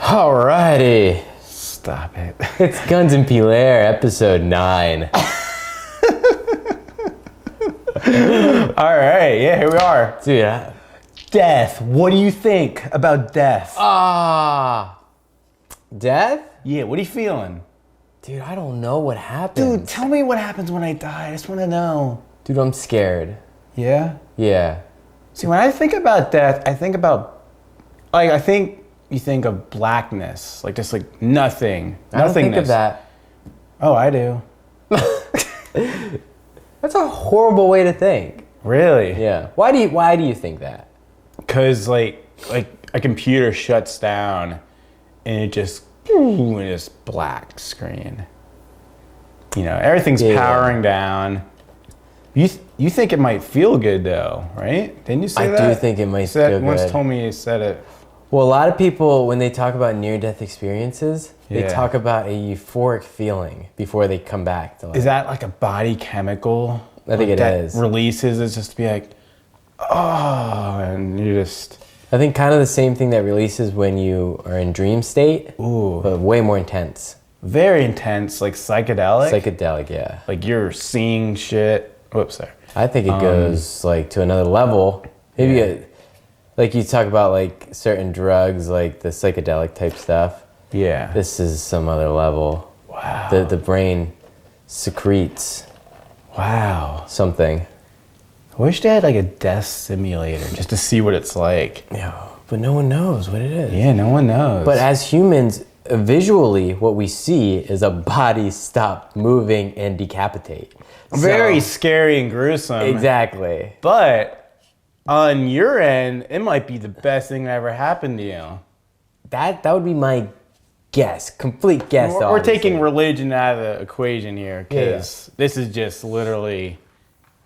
Alrighty. Stop it. It's Gunz N Pieller, episode 9. Alright, yeah, here we are. Dude, Death. What do you think about death? death? Yeah, what are you feeling? Dude, I don't know what happens. Dude, tell me what happens when I die. I just want to know. Dude, I'm scared. Yeah? Yeah. See, when I think about death, I think about, you think of blackness, like just like nothing. I don't think of that. Oh, I do. That's a horrible way to think. Really? Yeah. Why do you think that? Because like a computer shuts down and it just black screen. You know, everything's powering down. You think it might feel good though, right? Didn't you say that? I do think it might feel good. Once told me you said it. Well, a lot of people, when they talk about near-death experiences, they talk about a euphoric feeling before they come back to life. Is that like a body chemical? I think it is. Releases, it's just to be like, oh, and you just... I think kind of the same thing that releases when you are in dream state, Ooh. but way more intense. Very intense, like psychedelic? Psychedelic, yeah. Like you're seeing shit. Whoops, sorry. I think it goes like to another level. Maybe like you talk about like certain drugs, like the psychedelic type stuff. Yeah. This is some other level. Wow. The brain secretes something. I wish they had like a death simulator just to see what it's like. Yeah, but no one knows what it is. Yeah, no one knows. But as humans, visually, what we see is a body stop moving and decapitate. Very scary and gruesome. Exactly. But on your end, it might be the best thing that ever happened to you. That would be my guess, complete guess. We're taking religion out of the equation here because this is just literally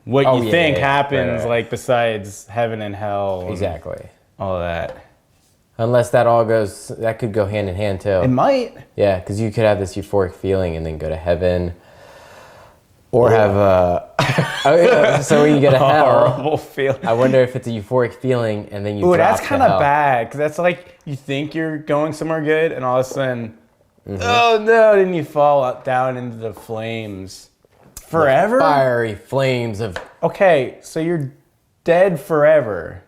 what you think happens, like besides heaven and hell. Exactly. All of that. Unless that could go hand in hand too. It might. Yeah, because you could have this euphoric feeling and then go to heaven. Or have so when you go to hell, horrible feeling. I wonder if it's a euphoric feeling and then you drop that's to kind of hell. bad because that's like you think you're going somewhere good and all of a sudden, oh no, then you fall down into the flames forever. The fiery flames of. Okay, so you're dead forever.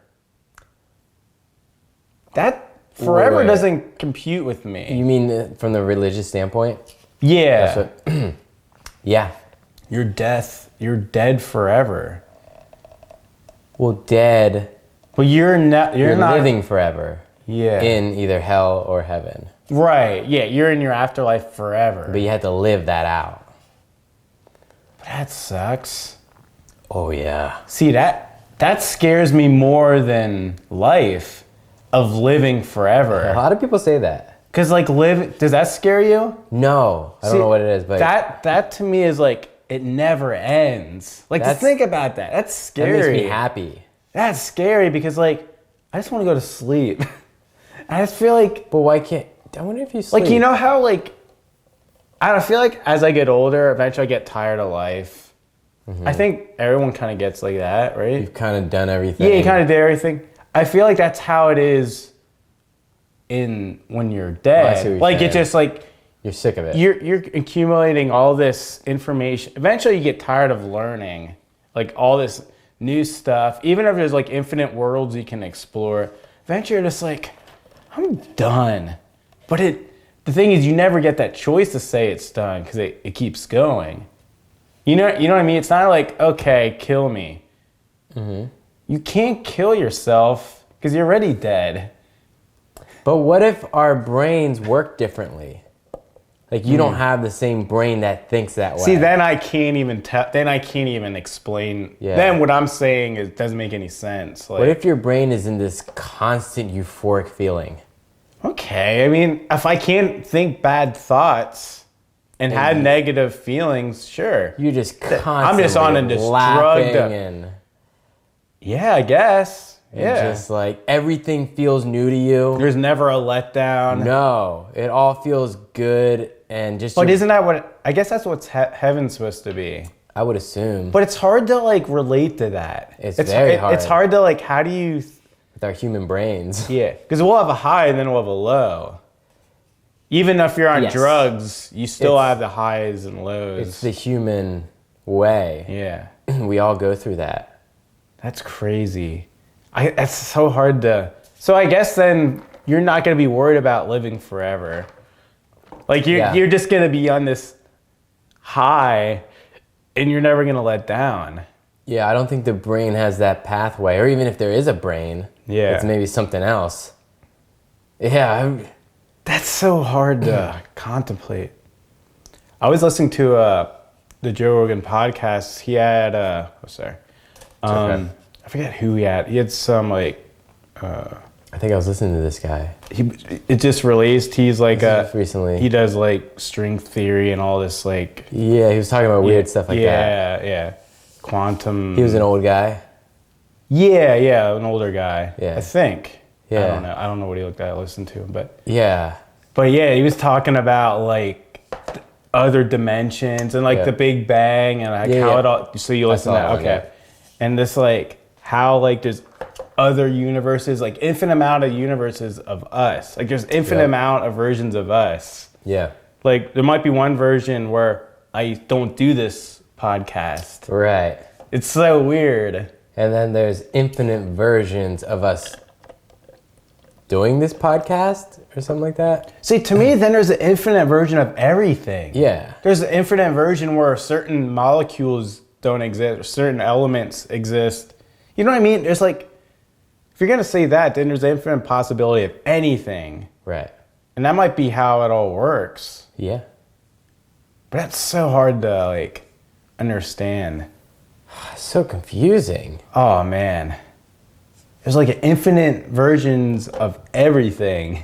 That forever Wait. doesn't compute with me. You mean from the religious standpoint? Yeah. That's what, yeah. You're dead forever. Well, dead. But you're not living forever. Yeah. In either hell or heaven. Right. Yeah, you're in your afterlife forever. But you had to live that out. That sucks. Oh yeah. See, that scares me more than life of living forever. A lot of people say that. Cause like does that scare you? No, I don't know what it is, but that to me is like it never ends. Like to think about that. That's scary. That makes me happy. That's scary because like I just want to go to sleep. I just feel like. But why can't? I wonder if you sleep. Like you know how like I don't feel like as I get older, eventually I get tired of life. Mm-hmm. I think everyone kind of gets like that, right? You've kind of done everything. Yeah, you kind of did everything. I feel like that's how it is. When you're dead, it's just like you're sick of it. You're accumulating all this information. Eventually, you get tired of learning, like all this new stuff. Even if there's like infinite worlds you can explore, eventually you're just like, I'm done. But the thing is, you never get that choice to say it's done because it keeps going. You know what I mean? It's not like okay, kill me. Mm-hmm. You can't kill yourself because you're already dead. But what if our brains work differently? Like you don't have the same brain that thinks that way. See, then I can't even Then I can't even explain. Yeah. Then what I'm saying doesn't make any sense. Like, what if your brain is in this constant euphoric feeling? Okay, I mean, if I can't think bad thoughts and had negative feelings, sure. You're just constantly I'm just on a laughing and yeah, I guess. Yeah. Just like everything feels new to you. There's never a letdown. No, it all feels good and just. But isn't that what? I guess that's what heaven's supposed to be. I would assume. But it's hard to like relate to that. It's very hard. It's hard to like. How do you? With our human brains. Yeah, because we'll have a high and then we'll have a low. Even if you're on Yes. drugs, you still It's- have the highs and lows. It's the human way. Yeah. We all go through that. That's crazy. It's so hard to. So I guess then you're not gonna be worried about living forever. Like you're just gonna be on this high, and you're never gonna let down. Yeah, I don't think the brain has that pathway, or even if there is a brain, Yeah. it's maybe something else. Yeah, That's so hard to contemplate. I was listening to the Joe Rogan podcast. He had okay. I forget who he had. He had some like I think I was listening to this guy it just released. He's like recently. he does like string theory and all this like Yeah, he was talking about weird stuff like that. yeah, quantum. He was an old guy. Yeah, an older guy. Yeah. I think. Yeah. I don't know what he looked at. I listened to him, but Yeah, yeah, he was talking about like other dimensions and like Yeah. the Big Bang and like Yeah, how yeah. it all. So you listen to saw that, it, okay? yeah. And this like how like there's other universes, like infinite amount of universes of us. Like there's infinite Yeah. amount of versions of us. yeah, Like there might be one version where I don't do this podcast. right. It's so weird. And then there's infinite versions of us doing this podcast or something like that. See, to me, then there's an infinite version of everything. Yeah, There's an infinite version where certain molecules don't exist, or certain elements exist. You know what I mean? There's like, if you're gonna say that, then there's an infinite possibility of anything. right. And that might be how it all works. Yeah. But that's so hard to like understand. So confusing. Oh man. There's like infinite versions of everything.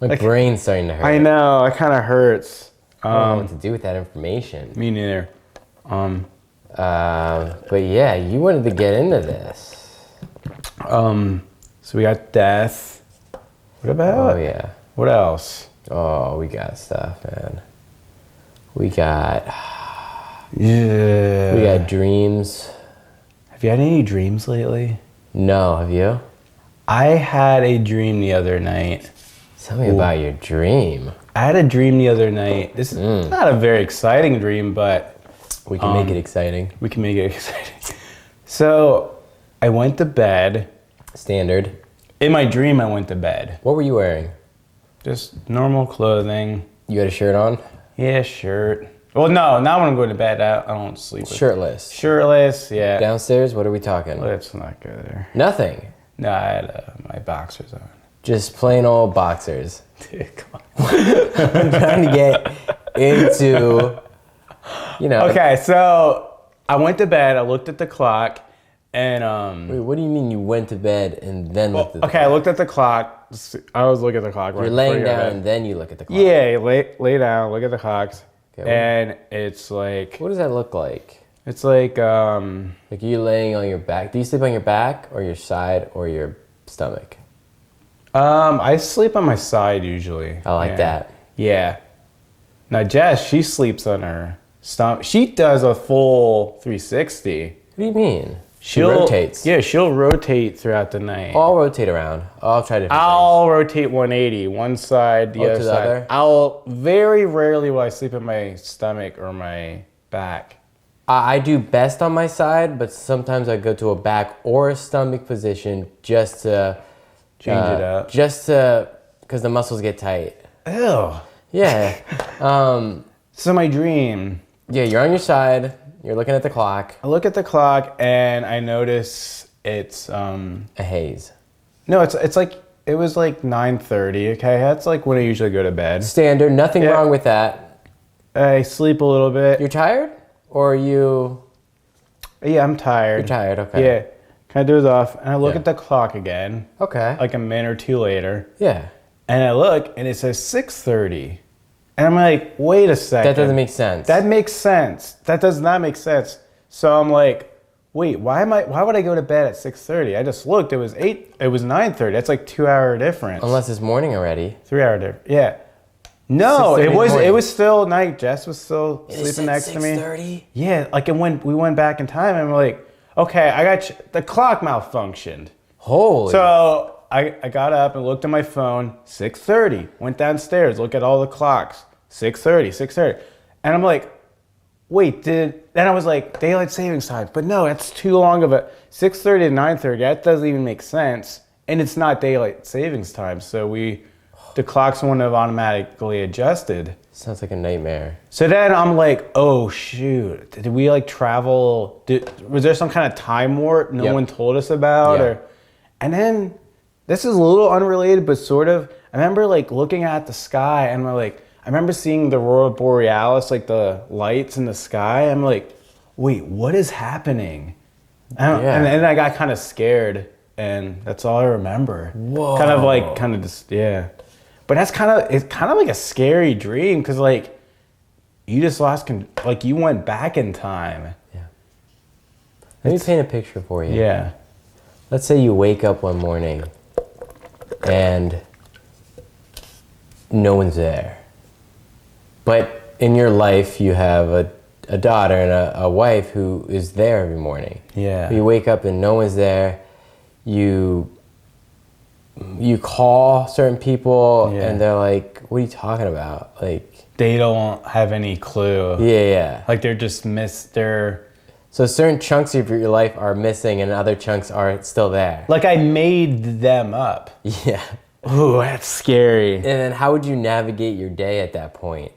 My brain's starting to hurt. I know, it kind of hurts. I don't know what to do with that information. Me neither. But yeah, you wanted to get into this. So we got death. What about? Oh yeah. What else? Oh, we got stuff, man. We got Yeah. dreams. Have you had any dreams lately? No, have you? I had a dream the other night. Tell me about your dream. I had a dream the other night. This is not a very exciting dream, but We can make it exciting. we can make it exciting. So I went to bed. Standard. In my dream, I went to bed. What were you wearing? Just normal clothing. You had a shirt on? Yeah, shirt. Well, no, not when I'm going to bed. I don't sleep with Shirtless. Shirtless, yeah. Downstairs, what are we talking? Let's not go there. Nothing. No, I had my boxers on. Just plain old boxers. Dude, come on. I'm trying to get into, Okay, so I went to bed. I looked at the clock, and Wait, what do you mean you went to bed and then looked at the okay, I looked at the clock. I always look at the clock. You're laying down and then you look at the clock. Yeah, lay down. Look at the clocks, Okay, and it's like What does that look like? it's like Like are you laying on your back? Do you sleep on your back or your side or your stomach? I sleep on my side usually. I like that. Yeah. Now Jess, she sleeps on her stomach. She does a full 360. What do you mean? She She'll rotates. Yeah, she'll rotate throughout the night. I'll rotate around. I'll try different I'll rotate 180, one side, the other to the side. other? I'll very rarely will I sleep in my stomach or my back. things. I do best on my side, but sometimes I go to a back or a stomach position just to Change it up. Just to, because the muscles get tight. Ew. Yeah. So my dream, Yeah, you're on your side. You're looking at the clock. I look at the clock and I notice it's A haze. no, it's like it was like 9:30. Okay, that's like when I usually go to bed. Standard. Nothing Yeah. wrong with that. I sleep a little bit. You're tired? Or are you... Yeah, I'm tired. You're tired, okay. Yeah, kind of doze off, and I look Yeah. at the clock again, Okay. like a minute or two later, Yeah. and I look and it says 6:30, and I'm like, wait a second. That doesn't make sense. That makes sense. That does not make sense. So I'm like, wait, why would I go to bed at 6:30? I just looked. It was 9:30. That's like 2-hour difference. Unless it's morning already. 3-hour difference. Yeah. No, 6:30 in the it morning. was still night. Jess was still sleeping next to me. 6:30? Yeah, like we went back in time and we're like, okay, the clock malfunctioned. Holy. So I got up and looked at my phone, 6:30. Went downstairs, look at all the clocks, 6:30, 6:30. And I'm like, wait, then I was like, daylight savings time. But no, that's too long of a 6:30 to 9:30. That doesn't even make sense. And it's not daylight savings time. So the clocks wouldn't have automatically adjusted. Sounds like a nightmare. So then I'm like, oh shoot, did we like travel? Was there some kind of time warp no one told us about? Yeah. And then, this is a little unrelated, but sort of, I remember like looking at the sky and I remember seeing the Aurora Borealis, like the lights in the sky. I'm like, wait, what is happening? And then I got kind of scared, and that's all I remember. Whoa. Kind of just, yeah. But it's kind of like a scary dream, because like, you just like you went back in time. Yeah. Let me paint a picture for you. Yeah. Let's say you wake up one morning and no one's there. But in your life, you have a daughter and a wife who is there every morning. Yeah. You wake up and no one's there. You call certain people and they're like, what are you talking about? Like, they don't have any clue. Yeah. Like they're just So certain chunks of your life are missing and other chunks are still there. like I made them up. Yeah. Ooh, that's scary. And then how would you navigate your day at that point?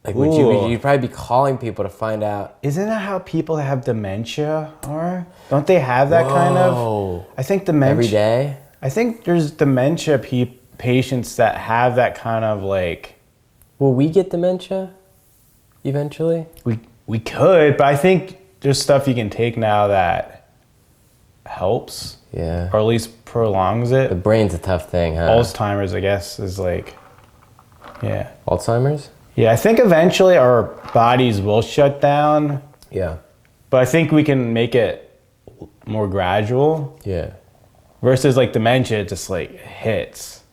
Like, you'd probably be calling people to find out. Isn't that how people that have dementia are? Don't they have that kind of? I think dementia. Every day? I think there's dementia patients that have that kind of like. Will we get dementia eventually? We could, but I think there's stuff you can take now that helps. Yeah. Or at least prolongs it. The brain's a tough thing, huh? Alzheimer's, I guess, is like, yeah. Alzheimer's? Yeah, I think eventually our bodies will shut down, Yeah. but I think we can make it more gradual. Yeah. Versus like dementia, it just like hits.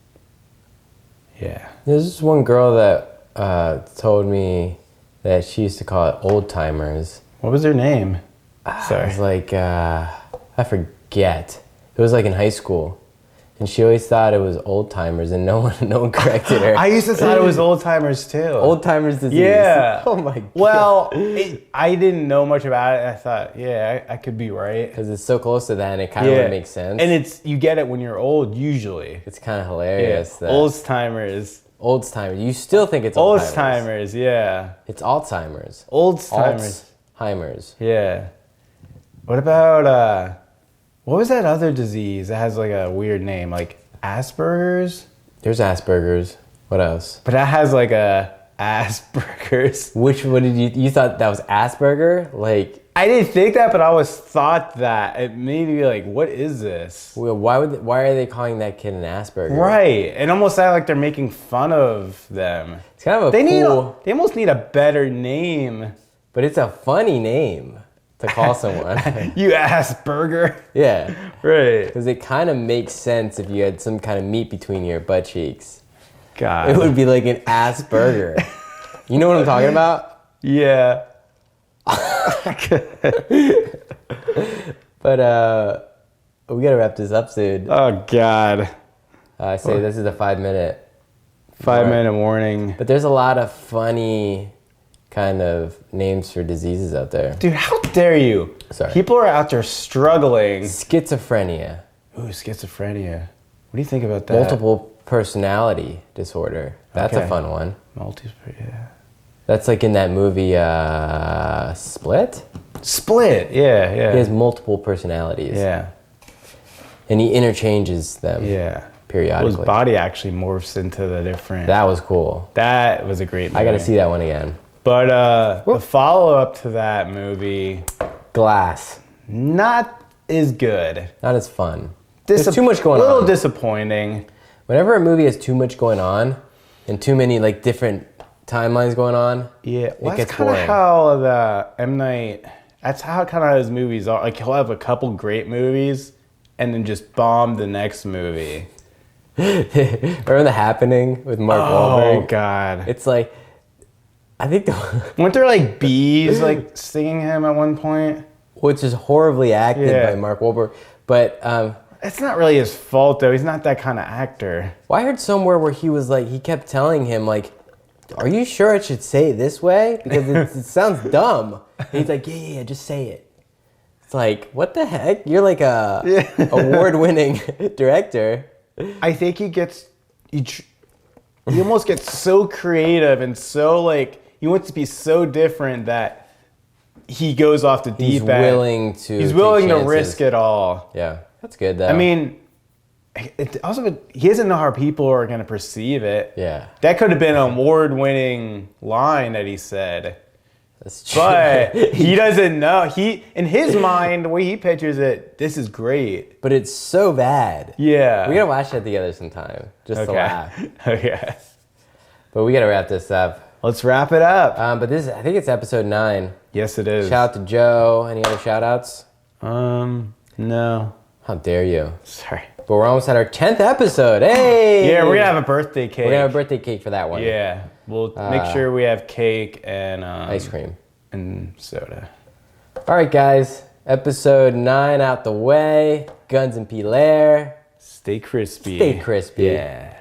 Yeah. There's this one girl that told me that she used to call it old timers. What was her name? Sorry. It was like, I forget. It was like in high school. And she always thought it was old timers, and no one corrected her. I used to thought it was old timers too. Old timers disease. Yeah. Oh my god. Well, I didn't know much about it. And I thought, yeah, I could be right. Because it's so close to that, and it kind of would make sense. And you get it when you're old usually. It's kind of hilarious. Yeah. That Old timers. Old timers. You still think it's old timers. Old timers, yeah. It's Alzheimer's. Old timers. Alzheimer's. Yeah. What about what was that other disease that has like a weird name, like Asperger's? There's Asperger's. What else? But that has like a Asperger's. What did you thought that was Asperger? Like, I didn't think that, but I always thought that. It made me like, what is this? well, why are they calling that kid an Asperger? Right. It almost sounds like they're making fun of them. It's kind of They almost need a better name. but it's a funny name to call someone. You Asperger. Yeah. Right. Because it kind of makes sense if you had some kind of meat between your butt cheeks. God. It would be like an Asperger. You know what I'm talking about? Yeah. But we gotta wrap this up soon. Oh God. I say this is a 5-minute. 5-minute warning. But there's a lot of funny kind of names for diseases out there. Dude, how dare you? Sorry. People are out there struggling. Schizophrenia. Ooh, schizophrenia. What do you think about that? Multiple personality disorder. That's a Okay. fun one. Yeah. That's like in that movie Split. Split. Yeah, yeah. He has multiple personalities. Yeah. And he interchanges them Yeah. periodically. His body actually morphs into the different. That was cool. That was a great movie. I gotta see that one again. But the follow-up to that movie, Glass. not as good. Not as fun. There's too much going on. A little disappointing. Whenever a movie has too much going on and too many like different timelines going on, Yeah, well, it that's gets kind of boring. how the M. Night, that's how kind of his movies are. Like, he'll have a couple great movies and then just bomb the next movie. Remember The Happening with Mark Oh, Wahlberg? God. It's like, I think Weren't there like bees like stinging him at one point? which is horribly acted Yeah. by Mark Wahlberg. But It's not really his fault though. He's not that kind of actor. Well, I heard somewhere where he was like, he kept telling him like, "Are you sure I should say it this way? Because it sounds dumb." And he's like, "Yeah, just say it." It's like, what the heck? You're like a award-winning director. I think he almost gets so creative and so like he wants to be so different that he goes off the deep end. He's willing to risk it all. Yeah, that's good though. I mean, he doesn't know how people are going to perceive it. Yeah, that could have been an award-winning line that he said. That's true. But he doesn't know. In his mind, the way he pictures it, this is great. But it's so bad. Yeah. We gotta watch that together sometime, just to laugh. Okay. But we gotta wrap this up. Let's wrap it up. But I think it's episode 9. Yes, it is. Shout out to Joe. Any other shout outs? No. How dare you? Sorry. But we're almost at our 10th episode. Hey! Yeah, we're gonna have a birthday cake. We're gonna have a birthday cake for that one. Yeah. We'll make sure we have cake and ice cream. And soda. All right, guys. Episode 9 out the way. Gunz N Pieller. Stay crispy. Stay crispy. Yeah.